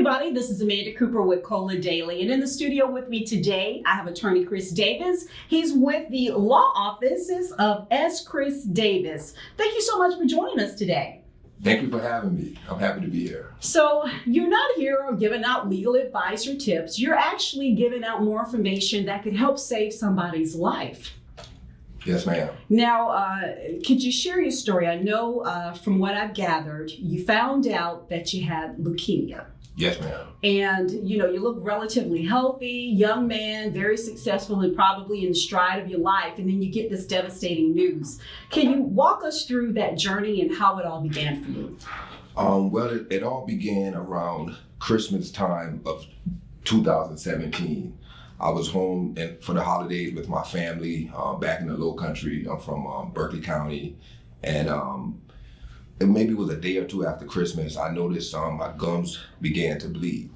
everybody. This is Amanda Cooper with Cola Daily. And in the studio with me today, I have attorney Chris Davis. He's with the law offices of S. Chris Davis. Thank you so much for joining us today. Thank you for having me. I'm happy to be here. So you're not here giving out legal advice or tips. You're actually giving out more information that could help save somebody's life. Yes, ma'am. Now, could you share your story? I know from what I've gathered, you found out that you had leukemia. Yes, ma'am. And, you look relatively healthy, young man, very successful and probably in the stride of your life. And then you get this devastating news. Can you walk us through that journey and how it all began for you? Well, it all began around Christmas time of 2017. I was home for the holidays with my family back in the Low Country. I'm from Berkeley County. And it maybe was a day or two after Christmas, I noticed my gums began to bleed.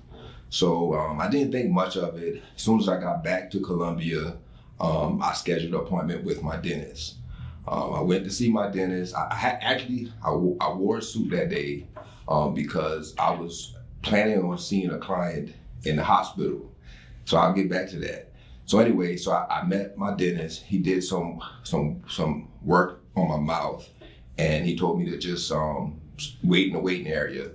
So I didn't think much of it. As soon as I got back to Columbia, I scheduled an appointment with my dentist. I went to see my dentist. I wore a suit that day because I was planning on seeing a client in the hospital. So I'll get back to that. So anyway, I met my dentist. He did some work on my mouth, and he told me to just wait in the waiting area.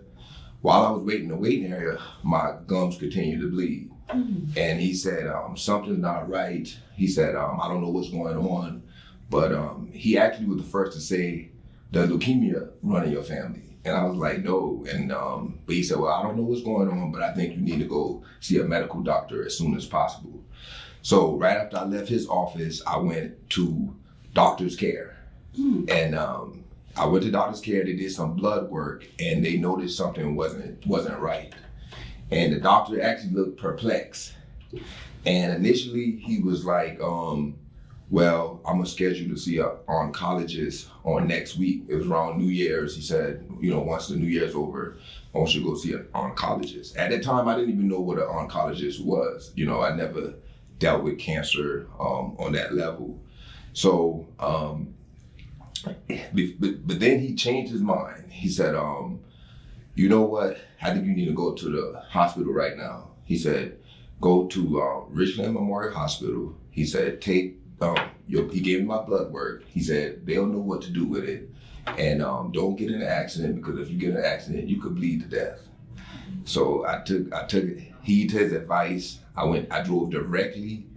While I was waiting in the waiting area, my gums continued to bleed. Mm-hmm. And he said, something's not right. He said, I don't know what's going on. But he actually was the first to say, does leukemia run in your family? And I was like, no. And but he said, well, I don't know what's going on, but I think you need to go see a medical doctor as soon as possible. So right after I left his office, I went to doctor's care. Mm. And I went to doctor's care. They did some blood work, and they noticed something wasn't right. And the doctor actually looked perplexed. And initially he was like, well, I'm gonna schedule to see an oncologist on next week. It was around New Year's. He said, once the New Year's over, I want you to go see an oncologist. At that time, I didn't even know what an oncologist was. I never dealt with cancer on that level. So, but then he changed his mind. He said, you know what? I think you need to go to the hospital right now. He said, go to Richland Memorial Hospital. He said, he gave me my blood work. He said, they'll know what to do with it. And don't get in an accident, because if you get in an accident, you could bleed to death. So I took heed to his advice. I drove directly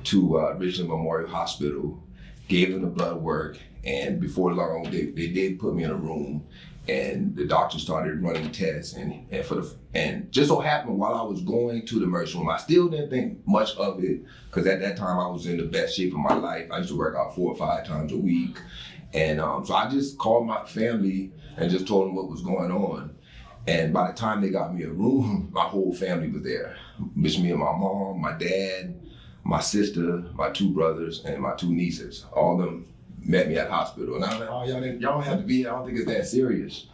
to Richland Memorial Hospital, gave them the blood work, and before long, they did put me in a room, and the doctor started running tests, and just so happened while I was going to the emergency room, I still didn't think much of it, because at that time I was in the best shape of my life. I used to work out 4 or 5 times a week, and so I just called my family and just told them what was going on. And by the time they got me a room, my whole family was there. It's me and my mom, my dad, my sister, my 2 brothers, and my 2 nieces. All of them met me at the hospital. And I was like, oh, y'all don't have to be here. I don't think it's that serious.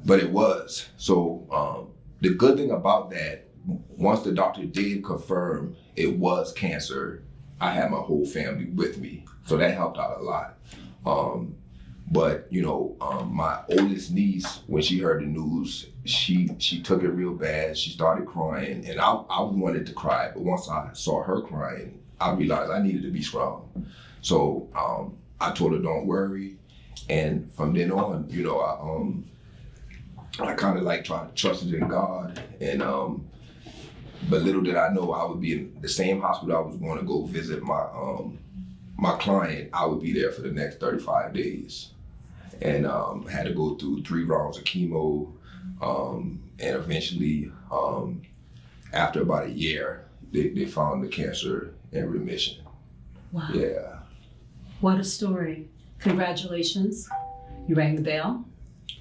But it was. So the good thing about that, once the doctor did confirm it was cancer, I had my whole family with me. So that helped out a lot. But my oldest niece, when she heard the news, she took it real bad. She started crying, and I wanted to cry, but once I saw her crying, I realized I needed to be strong. So I told her, don't worry. And from then on, I kind of trusted in God. And but little did I know I would be in the same hospital I was going to go visit my client. I would be there for the next 35 days. And had to go through 3 rounds of chemo. And eventually, after about a year, they found the cancer in remission. Wow. Yeah. What a story. Congratulations. You rang the bell.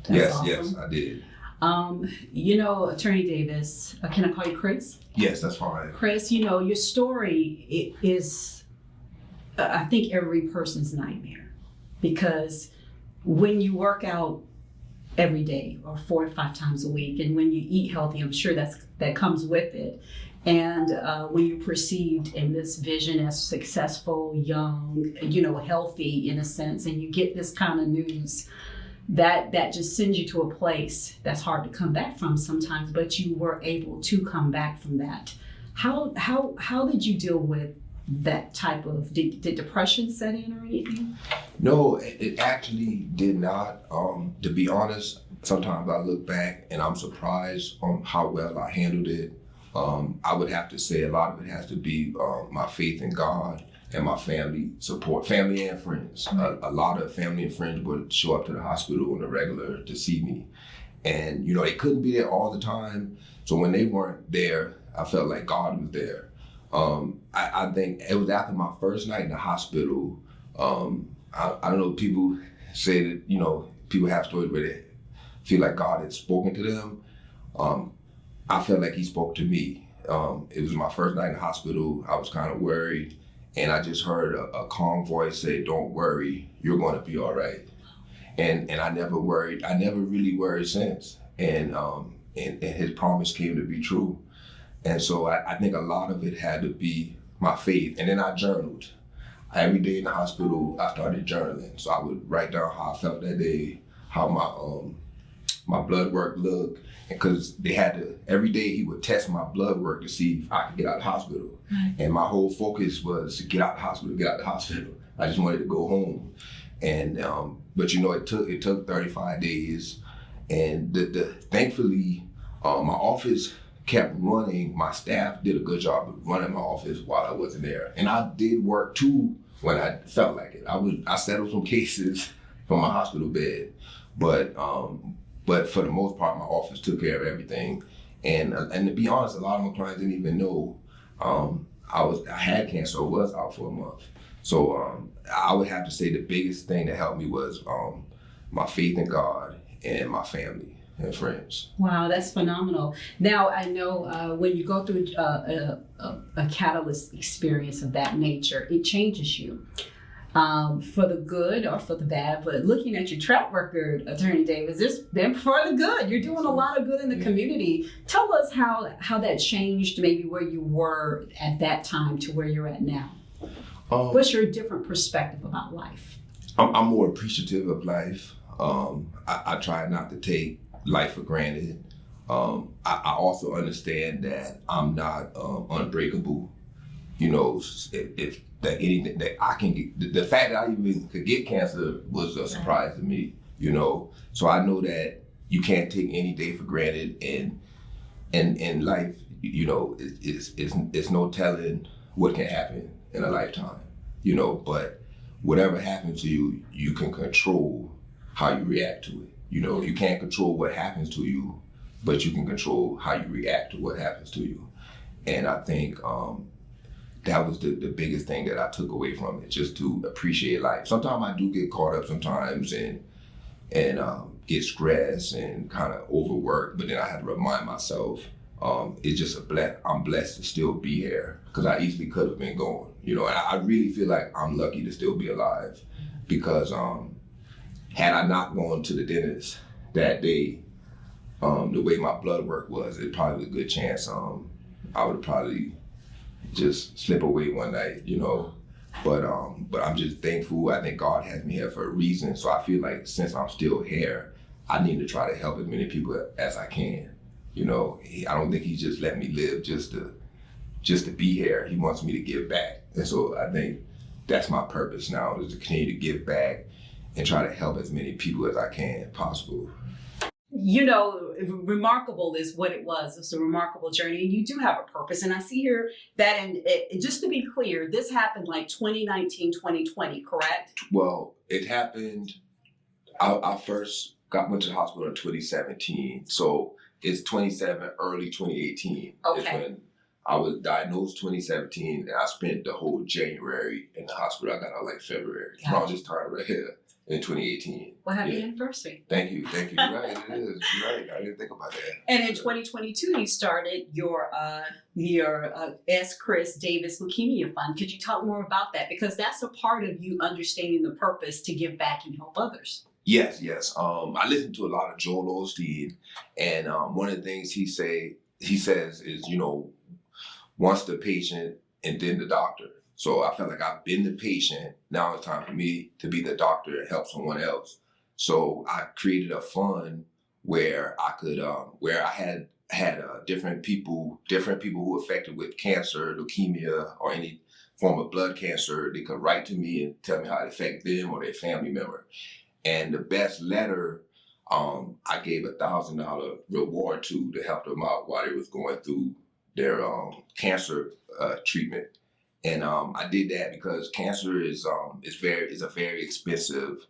That's awesome. Yes, I did. Attorney Davis, can I call you Chris? Yes, that's fine. Chris, your story is, I think, every person's nightmare, because when you work out every day or 4 or 5 times a week, and when you eat healthy, I'm sure that comes with it. And when you're perceived in this vision as successful, young, healthy in a sense, and you get this kind of news, that just sends you to a place that's hard to come back from sometimes, but you were able to come back from that. How did you deal with that type of, did depression set in or anything? No, it actually did not. To be honest, sometimes I look back and I'm surprised on how well I handled it. I would have to say a lot of it has to be my faith in God and my family support, family and friends. A lot of family and friends would show up to the hospital on a regular to see me. And, you know, they couldn't be there all the time. So when they weren't there, I felt like God was there. I think it was after my first night in the hospital. I don't know, people say that, you know, people have stories where they feel like God had spoken to them. I felt like he spoke to me. It was my first night in the hospital. I was kind of worried. And I just heard a calm voice say, "Don't worry, you're going to be all right." And I never worried. I never really worried since. And his promise came to be true. And so I think a lot of it had to be my faith. And then I journaled. Every day in the hospital, I started journaling. So I would write down how I felt that day, how my blood work looked. Because they had to, every day he would test my blood work to see if I could get out of the hospital. And my whole focus was to get out of the hospital, get out of the hospital. I just wanted to go home. And, but you know, it took 35 days. And thankfully, my office kept running. My staff did a good job of running my office while I wasn't there. And I did work too when I felt like it. I settled some cases from my hospital bed, but for the most part, my office took care of everything. And to be honest, a lot of my clients didn't even know I had cancer. I was out for a month. So I would have to say the biggest thing that helped me was my faith in God and my family and friends. Wow, that's phenomenal. Now, I know when you go through a catalyst experience of that nature, it changes you for the good or for the bad. But looking at your track record, Attorney Davis, it's been for the good. You're doing a lot of good in the community. Tell us how that changed maybe where you were at that time to where you're at now. What's your different perspective about life? I'm more appreciative of life. I try not to take life for granted. I also understand that I'm not unbreakable. You know, if that anything that I can get, the fact that I even could get cancer was a surprise to me. You know, so I know that you can't take any day for granted, and in life, you know, it's no telling what can happen in a lifetime. You know, but whatever happens to you, you can control how you react to it. You know, you can't control what happens to you, but you can control how you react to what happens to you. And I think that was the biggest thing that I took away from it, just to appreciate life. Sometimes I do get caught up sometimes and get stressed and kind of overworked, but then I had to remind myself, it's just I'm blessed to still be here, because I easily could have been gone. You know, and I really feel like I'm lucky to still be alive, because had I not gone to the dentist that day, the way my blood work was, it probably was a good chance I would probably just slip away one night, you know. But I'm just thankful. I think God has me here for a reason. So I feel like since I'm still here, I need to try to help as many people as I can. You know, I don't think He just let me live just to be here. He wants me to give back. And so I think that's my purpose now, is to continue to give back and try to help as many people as I can possible. You know, remarkable is what it was. It's a remarkable journey, and you do have a purpose. And I see here that, and just to be clear, this happened like 2019, 2020, correct? Well, it happened, I first went to the hospital in 2017. So it's early 2018. Okay. Is when I was diagnosed 2017, and I spent the whole January in the hospital. I got out like February. Gotcha. Around this time right here in 2018. Well, happy anniversary. Thank you. You're right, it is. You're right. I didn't think about that. And in 2022, you started your S. Chris Davis Leukemia Fund. Could you talk more about that? Because that's a part of you understanding the purpose to give back and help others. Yes. I listen to a lot of Joel Osteen, and one of the things he says is, you know, once the patient and then the doctor. So I felt like I've been the patient. Now it's time for me to be the doctor and help someone else. So I created a fund where I could, where I had different people who were affected with cancer, leukemia, or any form of blood cancer. They could write to me and tell me how it affected them or their family member. And the best letter, I gave $1,000 reward to help them out while they was going through their cancer treatment. And I did that because cancer is a very expensive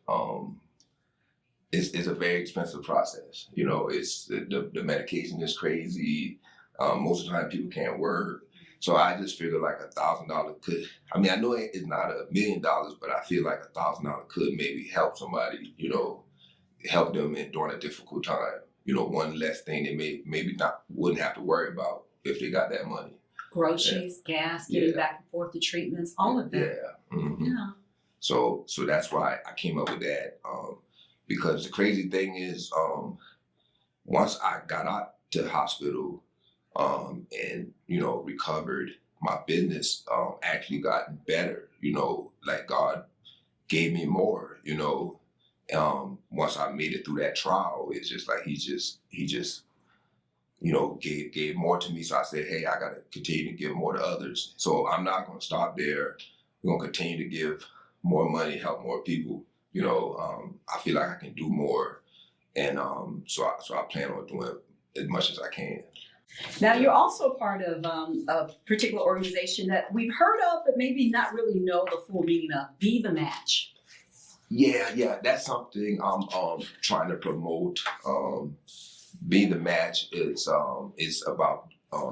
it's a very expensive process. You know, it's the medication is crazy. Most of the time people can't work. So I just figured like $1,000 could, I mean, I know it's not $1 million, but I feel like $1,000 could maybe help somebody, you know, help them during a difficult time. You know, one less thing they wouldn't have to worry about if they got that money. Groceries, gas, getting back and forth to treatments, all of that. Yeah. Mm-hmm. Yeah. So that's why I came up with that. Because the crazy thing is, once I got out to the hospital and, you know, recovered, my business actually got better. You know, like God gave me more, you know. Once I made it through that trial, it's just like he just you know, gave more to me. So I said, hey, I got to continue to give more to others. So I'm not going to stop there. We're going to continue to give more money, help more people. You know, I feel like I can do more. And so I plan on doing as much as I can. Now, you're also part of a particular organization that we've heard of, but maybe not really know the full meaning of, Be the Match. Yeah, that's something I'm trying to promote. Be the Match is about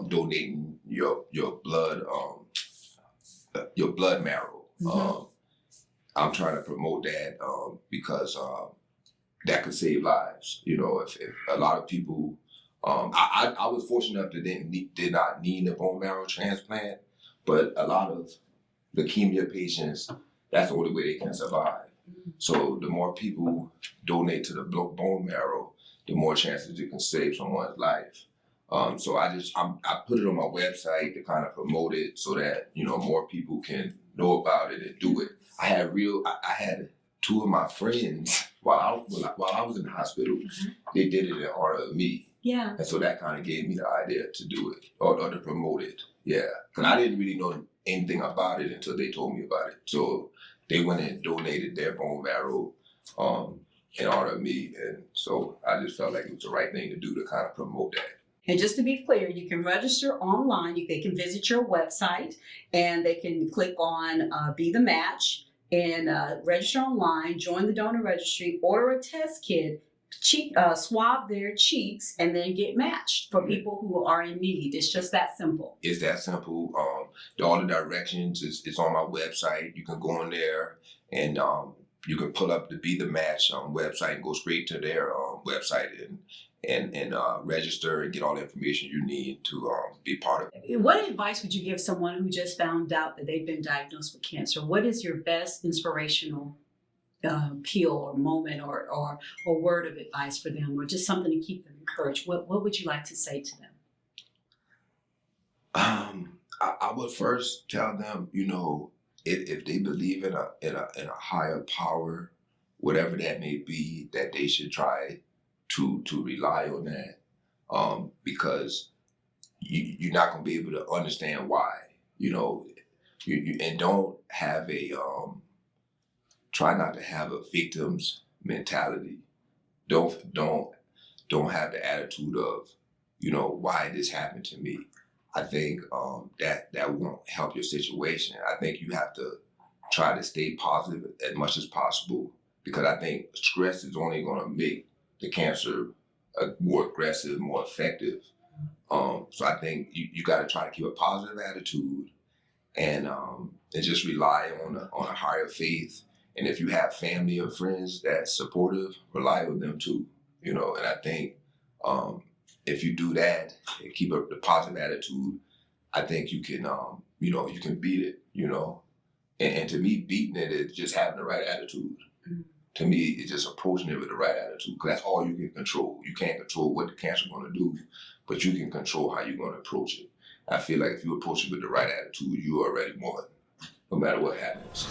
donating your blood marrow. Mm-hmm. I'm trying to promote that because that could save lives. You know, if a lot of people, I was fortunate enough that did not need a bone marrow transplant, but a lot of leukemia patients, that's the only way they can survive. So the more people donate to the bone marrow, the more chances you can save someone's life. So I put it on my website to kind of promote it so that, you know, more people can know about it and do it. I had two of my friends while I was in the hospital, mm-hmm. They did it in honor of me. Yeah. And so that kind of gave me the idea to do it or to promote it. Yeah. Because I didn't really know anything about it until they told me about it. So they went and donated their bone marrow in honor of me. And so I just felt like it was the right thing to do to kind of promote that. And just to be clear, you can register online. They can visit your website and they can click on Be the Match and register online, join the donor registry, order a test kit, swab their cheeks, and then get matched for people who are in need. It's just that simple. It's that simple. All the directions is on my website. You can go on there and you can pull up the Be the Match website and go straight to their website and register and get all the information you need to be part of it. What advice would you give someone who just found out that they've been diagnosed with cancer? What is your best inspirational appeal or moment or word of advice for them, or just something to keep them encouraged? What would you like to say to them? I would first tell them, you know, if they believe in a higher power, whatever that may be, that they should try to rely on that, because you're not going to be able to understand why, you know, and don't have try not to have a victim's mentality. Don't have the attitude of, you know, why this happened to me. I think that won't help your situation. I think you have to try to stay positive as much as possible, because I think stress is only going to make the cancer more aggressive, more effective. So I think you got to try to keep a positive attitude and just rely on a higher faith. And if you have family or friends that's supportive, rely on them too. You know, and I think if you do that and keep up the positive attitude, I think you can, you know, you can beat it. You know, and to me, beating it is just having the right attitude. Mm-hmm. To me, it's just approaching it with the right attitude, because that's all you can control. You can't control what the cancer is going to do, but you can control how you're going to approach it. I feel like if you approach it with the right attitude, you already won, no matter what happens.